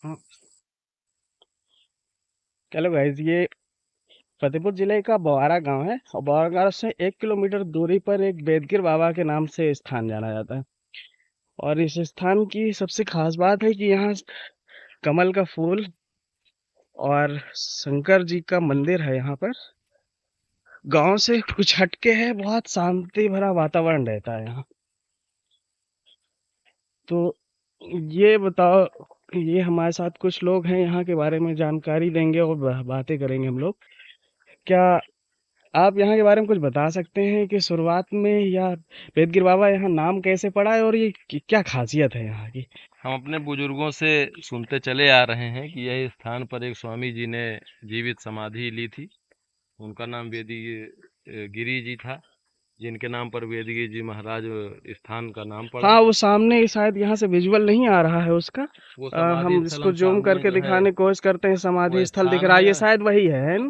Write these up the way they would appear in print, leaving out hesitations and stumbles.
हाँ, चलो गाइज, ये फतेहपुर जिले का बोआरा गांव है और बोआरा गांव से 1 किलोमीटर दूरी पर एक बेदगिर बाबा के नाम से स्थान जाना जाता है। और इस स्थान की सबसे खास बात है कि यहाँ कमल का फूल और शंकर जी का मंदिर है यहाँ पर। गांव से कुछ हटके है, बहुत शांति भरा वातावरण रहता है यहाँ। तो ये बताओ, ये हमारे साथ कुछ लोग हैं, यहाँ के बारे में जानकारी देंगे और बातें करेंगे हम लोग। क्या आप यहाँ के बारे में कुछ बता सकते हैं कि शुरुआत में या वेदगिर बाबा यहाँ नाम कैसे पड़ा है और ये क्या खासियत है यहाँ की? हम अपने बुजुर्गों से सुनते चले आ रहे हैं कि यही स्थान पर एक स्वामी जी ने जीवित समाधि ली थी। उनका नाम गिरी जी था, जिनके नाम पर वेदगिरी जी महाराज स्थान का नाम पड़ा। हाँ, वो सामने शायद यहाँ से विजुअल नहीं आ रहा है उसका। वो समाधि हम स्थल इसको हम जूम सामने करके जो है दिखाने की कोशिश करते हैं। समाधि वो स्थल दिख स्थान रहा है, है। ये शायद वही है ना?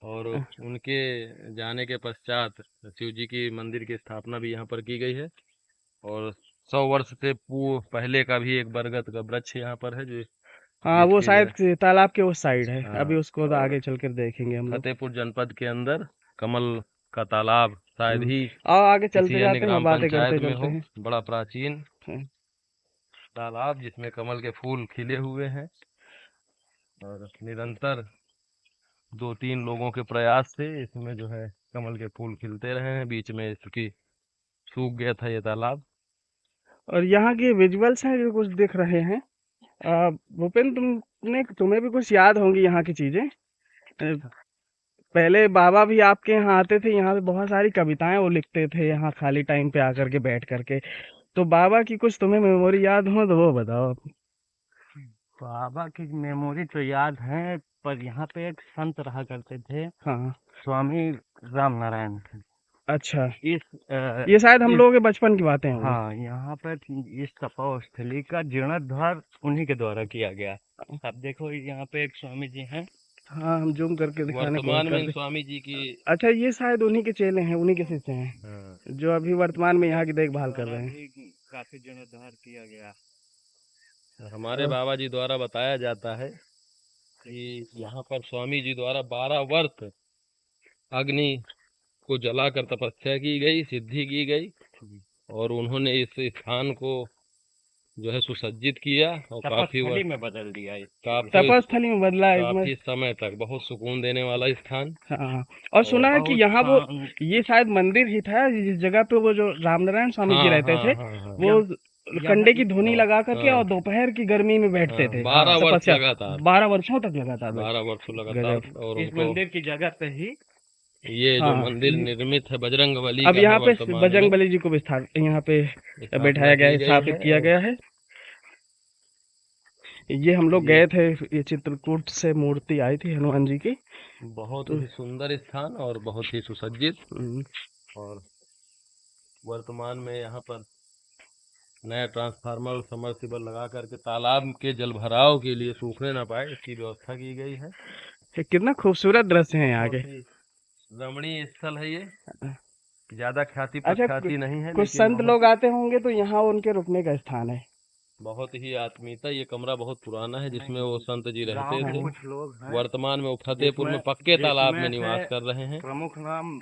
और उनके जाने के पश्चात शिव जी की मंदिर की स्थापना भी यहाँ पर की गई है। और 100 वर्ष से पहले का भी एक बरगद का वृक्ष यहाँ पर है, जो हाँ, वो जिसकी जो शायद है तालाब के उस साइड है। अभी हाँ। उसको तो और आगे चल कर देखेंगे हम लोग। फतेहपुर जनपद के अंदर कमल का तालाब शायद हम्म, ही आओ आगे किसी चलते अन्य जाते हैं और ग्राम बातें करते पंचायत में चलते हो। हैं। बड़ा प्राचीन हाँ। तालाब जिसमें कमल के फूल खिले हुए हैं, और निरंतर 2-3 लोगों के प्रयास से इसमें जो है कमल के फूल खिलते रहे हैं। बीच में चूंकि सूख गया था ये तालाब। और यहाँ के विजुअल्स हैं जो कुछ दिख रहे हैं। भूपेन, तुम्हें भी कुछ याद होंगी यहाँ की चीजें। पहले बाबा भी आपके यहाँ आते थे, यहाँ पे बहुत सारी कविताएं वो लिखते थे यहाँ खाली टाइम पे आकर के बैठ करके। तो बाबा की कुछ तुम्हें मेमोरी याद हो तो वो बताओ। बाबा की मेमोरी तो याद है, पर यहाँ पे एक संत रहा करते थे, हाँ। स्वामी राम नारायण। अच्छा, इस ये शायद हम इस लोगों के बचपन की बातें होंगी। हाँ, यहाँ पर इस तपोस्थली का जीर्णोद्धार उन्हीं के द्वारा किया गया। अब देखो, यहाँ पे एक स्वामी जी हैं। हाँ, हम जूम करके दिखाने की कोशिश वर्तमान में इन करते। स्वामी जी की अच्छा, ये शायद उन्हीं के चेले हैं, उन्हीं के शिष्य हाँ, हैं जो अभी वर्तमान में यहाँ की देखभाल कर द्वारा रहे हैं। भी काफी जीर्णोद्धार किया गया। हमारे बाबा जी द्वारा बताया जाता है कि यहाँ पर स्वामी जी द्वारा 12 वर्ष अग्नि को जलाकर तपस्या की गई, सिद्धि की गई। और उन्होंने इस स्थान को जो है सुसज्जित किया और तपस्थली में बदल दिया काफी तपस्थली में बदला है इसमें। काफी समय तक बहुत सुकून देने वाला स्थान। हाँ, और और सुना है कि बहुत यहाँ वो, शांत। ये शायद मंदिर ही था जिस जगह पे वो जो रामनारायण स्वामी जी हाँ रहते हाँ थे। हाँ हाँ वो यहाँ कंडे की धुनी हाँ लगा करके और हाँ दोपहर की गर्मी में बैठते हाँ, थे 12 वर्ष तपस्या। लगातार। 12 वर्षों तक लगातार बैठ। 12 वर्ष लगातार। गजब। और इस उनको मंदिर की जगह पे ही ये जो हाँ, मंदिर निर्मित है बजरंगबली अब का है यहाँ पे वर्तमान में। बजरंग बली जी को भी यहाँ पे स्थापना बैठाया गया की है, गई स्थापित है। किया और गया है। ये हम लोग ये गए थे, ये चित्रकूट से मूर्ति आई थी हनुमान जी की। बहुत तो ही सुंदर स्थान और बहुत ही सुसज्जित। हम्म, और वर्तमान में यहाँ पर नया ट्रांसफार्मर समरसिबल लगा करके तालाब के जल भराव के लिए सूखने ना पाए इसकी व्यवस्था की गई है। ये कितना खूबसूरत दृश्य है यहाँ के। बहुत ही रमणीय स्थल है ये। ज्यादा ख्याति अच्छा, प्रख्याति नहीं है, कुछ लेकिन संत बहुत लोग आते होंगे तो यहाँ उनके रुकने का स्थान है। बहुत ही आत्मीयता। ये कमरा बहुत पुराना है जिसमें वो नहीं, संत जी गांव रहते के थे। हाँ। कुछ लोग हैं वर्तमान में वो फतेहपुर जिसमें में पक्के तालाब में जिसमें से निवास कर रहे हैं। प्रमुख नाम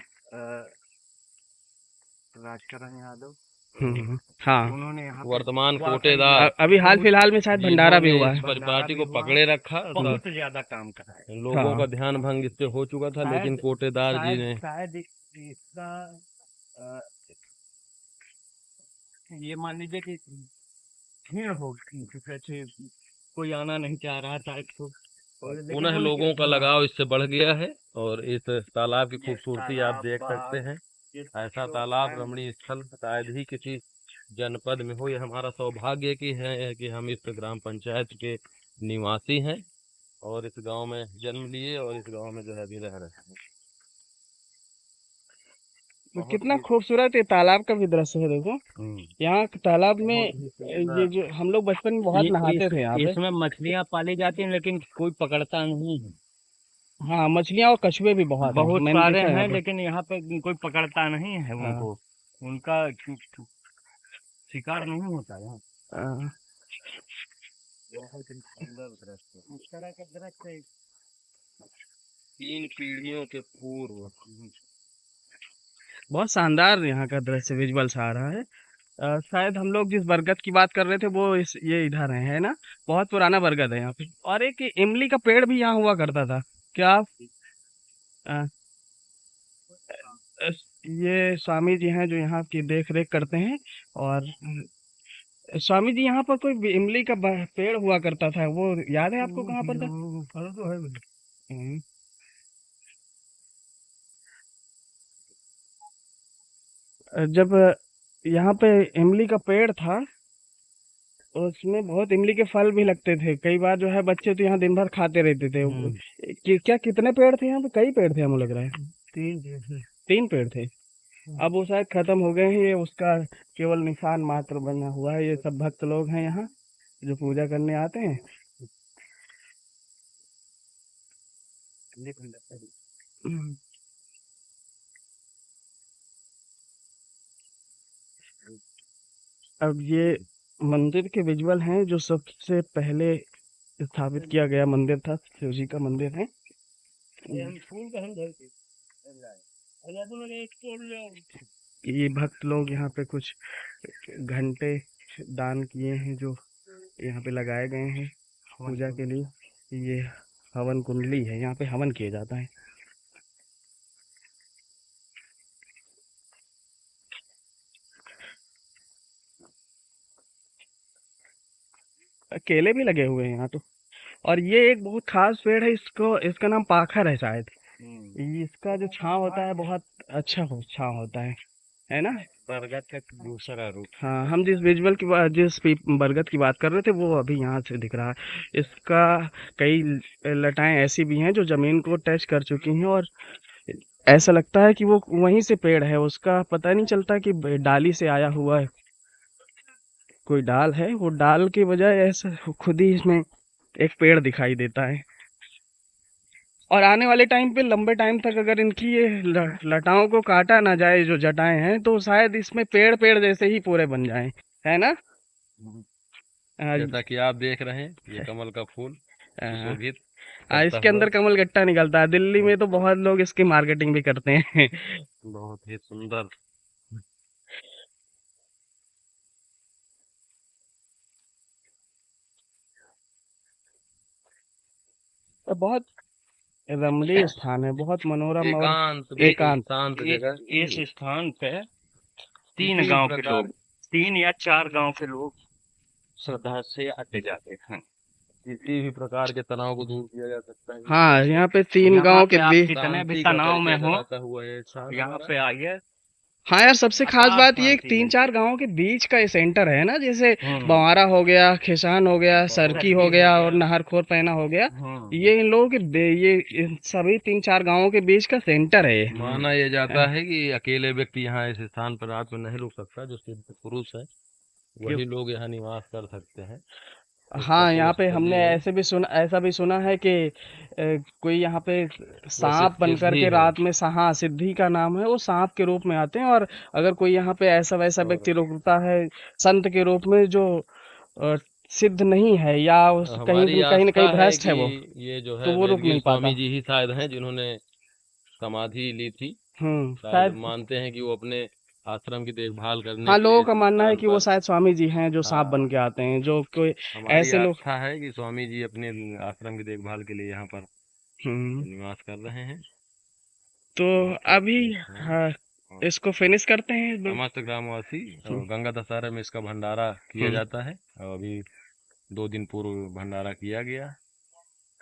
राजकरण यादव। हाँ। उन्होंने यहाँ पे वर्तमान वाकई में कोटेदार अभी हाल बहुत फिलहाल में शायद भंडारा भी जिन्होंने हुआ इस है। भंडारा परिपाटी भी को हुआ, पकड़े रखा था। बहुत ज्यादा काम करा है। लोगों हाँ। का ध्यान भंग इससे हो चुका था, लेकिन शायद कोटेदार जी शायद ने शायद इसका अ, ये मान लीजिए कि भीड़ हो जैसे कोई आना नहीं चाह रहा था एक तो, लेकिन पुनः उनके लोगों का हाँ, लगाव इससे बढ़ गया है। और इस तालाब की ये खूबसूरती आप तालाब देख सकते बाग हैं। ये ऐसा जो तालाब है, रमणीय स्थल शायद ही किसी जनपद में हो। यह हमारा सौभाग्य की है कि हम इस ग्राम पंचायत के निवासी हैं और इस गांव में जन्म लिए और इस गांव में जो है अभी रह रहे हैं। तो बहुत कितना ही खूबसूरत ये तालाब का भी दृश्य है, देखो। यहाँ के तालाब में बहुत ही ये सुंदर। जो हम लोग बचपन में बहुत नहाते थे यहाँ पे। इसमें मछलियाँ पाली जाती हैं, लेकिन कोई पकड़ता नहीं है। हाँ, मछलियाँ और कछुए भी बहुत हैं, बहुत मैंने सारे देखा है यहाँ हैं, पे। लेकिन यहाँ पे कोई पकड़ता नहीं है हाँ। उनको। उनका शिकार नहीं होता यहाँ। हाँ। बहुत ही सुंदर दृश्य, इस तरह का दृश्य 3 पीढ़ियों के पूर्व। बहुत शानदार यहाँ का दृश्य विजुअल्स आ रहा है। शायद हम लोग जिस बरगद की बात कर रहे थे वो ये इधर है ना। बहुत पुराना बरगद है यहाँ पे, और एक इमली का पेड़ भी यहाँ हुआ करता था। क्या आप अ, ये स्वामी जी हैं जो यहाँ की देख रेख करते हैं। और स्वामी जी यहाँ पर कोई इमली का पेड़ हुआ करता था, वो याद है आपको कहाँ पर था? तो है हम्म। जब यहाँ पे इमली का पेड़ था, उसमें बहुत इमली के फल भी लगते थे। कई बार जो है बच्चे तो यहाँ दिन भर खाते रहते थे। क्या कितने पेड़ थे यहाँ पे? कई पेड़ थे, हमें लग रहा है 3 पेड़ थे। अब वो शायद खत्म हो गए हैं, ये उसका केवल निशान मात्र बना हुआ है। ये सब भक्त लोग हैं यहाँ जो पूजा करने आते हैं। अब ये मंदिर के विजुअल हैं जो सबसे पहले स्थापित किया गया मंदिर था, शिव जी का मंदिर है। ये भक्त लोग यहाँ पे कुछ घंटे दान किए हैं जो यहाँ पे लगाए गए हैं पूजा के लिए। ये हवन कुंडली है, यहाँ पे हवन किया जाता है। केले भी लगे हुए हैं यहाँ तो। और ये एक बहुत खास पेड़ है, इसका नाम पाखर है शायद। इसका जो छांव होता है बहुत अच्छा छांव होता है ना? बरगद का दूसरा रूप। हाँ, हम जिस बरगद की बात कर रहे थे वो अभी यहाँ से दिख रहा है। इसका कई लताएं ऐसी भी हैं जो जमीन को टच कर चुकी हैं, और ऐसा लगता है कि वो वहीं से पेड़ है। उसका पता नहीं चलता कि डाली से आया हुआ है, कोई डाल है। वो डाल के बजाय ऐसा खुद ही इसमें एक पेड़ दिखाई देता है। और आने वाले टाइम पे लंबे टाइम तक अगर इनकी ये लताओं को काटा ना जाए, जो जटाएं हैं, तो शायद इसमें पेड़ पेड़ जैसे ही पूरे बन जाएं, है ना? जैसा कि आप देख रहे हैं, ये कमल का फूल सुशोभित इसके अंदर कमल गट्टा निकलता है। दिल्ली में तो बहुत लोग इसकी मार्केटिंग भी करते हैं। बहुत ही सुंदर। बहुत रमणीय स्थान है, बहुत मनोरम और एकांत एकांत। शांत जगह। इस स्थान पे 3 गांव के लोग, 3 या 4 गांव के लोग श्रद्धा से आते जाते हैं। किसी भी प्रकार के तनाव को दूर किया जा सकता है। हाँ, यहाँ पे 3 गांव के बीच जितने भी तनाव में हो, हुआ है यहाँ पे आइए। हाँ यार, सबसे खास बात ये 3-4 गांवों के बीच का ये सेंटर है ना। जैसे बवारा हो गया, खिसान हो गया, सरकी हो गया और नाहरखोर पैना हो गया। ये इन लोगों के ये सभी 3-4 गांवों के बीच का सेंटर है। माना यह जाता है कि अकेले व्यक्ति यहाँ इस स्थान पर रात में नहीं रुक सकता। जो सिद्ध पुरुष है वही लोग यहाँ निवास कर सकते हैं। हाँ, यहाँ पे हमने ऐसा भी सुना है कि कोई यहाँ पे सांप बनकर के रात में, हाँ, सिद्धि का नाम है, वो सांप के रूप में आते हैं। और अगर कोई यहाँ पे ऐसा वैसा व्यक्ति रुकता है संत के रूप में जो सिद्ध नहीं है या कहीं न कहीं भ्रष्ट है वो, ये जो है तो वो रुक नहीं पाता। स्वामी जी ही शायद हैं जिन्होंने समाधि ली थी। शायद मानते हैं कि वो अपने आश्रम की देखभाल करने हाँ, के लोगों लिए का मानना है कि वो पर शायद स्वामी जी हैं जो सांप बन के आते हैं, जो कोई हमारी ऐसे लोग। आस्था है कि स्वामी जी अपने आश्रम की देखभाल के लिए यहाँ पर निवास कर रहे हैं। तो अभी इसको फिनिश करते हैं। समस्त ग्रामवासी गंगा दशहरा में इसका भंडारा किया जाता है। और अभी 2 दिन पूर्व भंडारा किया गया,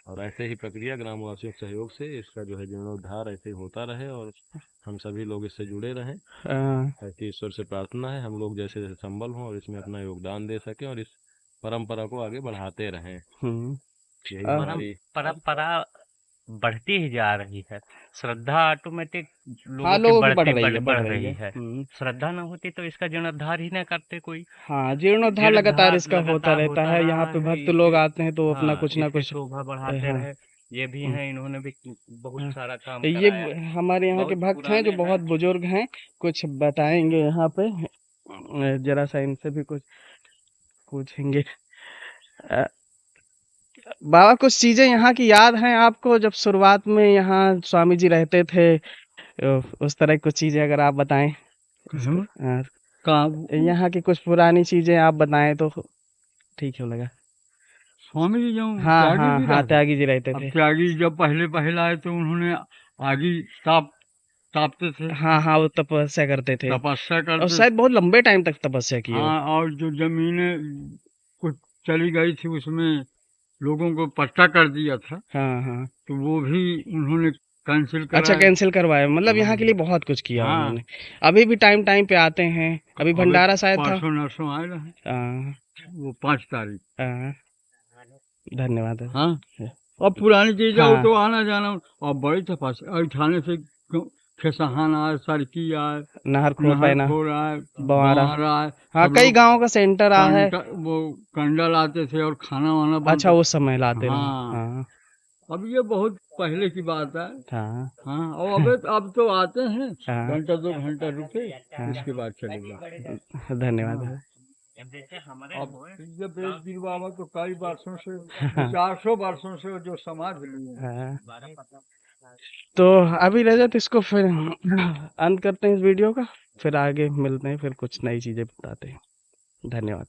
और ऐसे ही प्रक्रिया ग्रामवासियों के सहयोग से इसका जो है जीर्णोद्धार ऐसे ही होता रहे, और हम सभी लोग इससे जुड़े रहें। ऐसी ईश्वर से प्रार्थना है हम लोग जैसे जैसे संबल हों और इसमें अपना योगदान दे सकें और इस परंपरा को आगे बढ़ाते रहें। यही हमारी परंपरा बढ़ती ही जा रही है। श्रद्धा ऑटोमेटिक लोगों की बढ़ रही है। श्रद्धा ना होती तो इसका जीर्णोद्धार ही ना करते कोई। हाँ, जीर्णोद्धार लगातार इसका होता रहता है। यहाँ पे भक्त लोग आते हैं तो अपना कुछ ना कुछ शोभा बढ़ाते रहे। ये भी हैं, इन्होंने भी बहुत सारा काम ये कराया। हमारे यहाँ के भक्त हैं जो बहुत बुजुर्ग हैं, कुछ बताएंगे यहाँ पे। जरा सा इनसे भी कुछ पूछेंगे। बाबा कुछ चीजें यहाँ की याद हैं आपको जब शुरुआत में यहाँ स्वामी जी रहते थे, उस तरह की कुछ चीजें अगर आप बताएं हम हाँ, कहाँ यहाँ की कुछ पुरानी चीजें आप बताएं तो ठीक हो लगा। स्वामी जी जो हाँ त्यागी हाँ जी हाँ रहते, त्यागी जी रहते अब थे। त्यागी जी जब पहले आए तो उन्होंने आगे तापते थे, हाँ हाँ वो तपस्या करते थे तपस्या और करते थे। शायद बहुत लंबे टाइम तक तपस्या की हो। हाँ, और जो जमीनें कुछ चली गई थी उसमें लोगों को पट्टा कर दिया था, हाँ हाँ तो वो भी उन्होंने कैंसिल अच्छा कराया। कैंसिल करवाया, मतलब यहाँ के लिए हाँ बहुत कुछ किया हाँ, उन्होंने। अभी भी टाइम टाइम पे आते हैं, अभी अबे भंडारा शायद था। परसों नरसों आए रहे, हाँ वो 5 तारीख। हाँ धन्यवाद। हाँ, और पुरानी चीजें वो हाँ तो आना जाना, और बड़ी तपस्या, और थाने से खेसहान आए, सरकी आए, नहर खोर बैना नहरखोर आए, बवारा। बांरा आए, हाँ सब कई लोग गांवों का सेंटर आ है। वो कंडल आते थे और खाना वाना अच्छा बनता। उस समय लाते रहे। हाँ, हाँ अब ये बहुत पहले की बात है। हाँ हाँ, और अब तो आते हैं, हाँ घंटा 2 घंटा रुके, हाँ उसके बाद चले जाते। धन्यवाद। हाँ, जैसे हमारे अब हुए ये बेच गिर बाबा तो कई वर्षों से, 400 वर्षों से जो समाज लिए हैं। हाँ, 12 तो अभी रजत इसको फिर अंत करते हैं इस वीडियो का, फिर आगे मिलते हैं, फिर कुछ नई चीजें बताते हैं। धन्यवाद।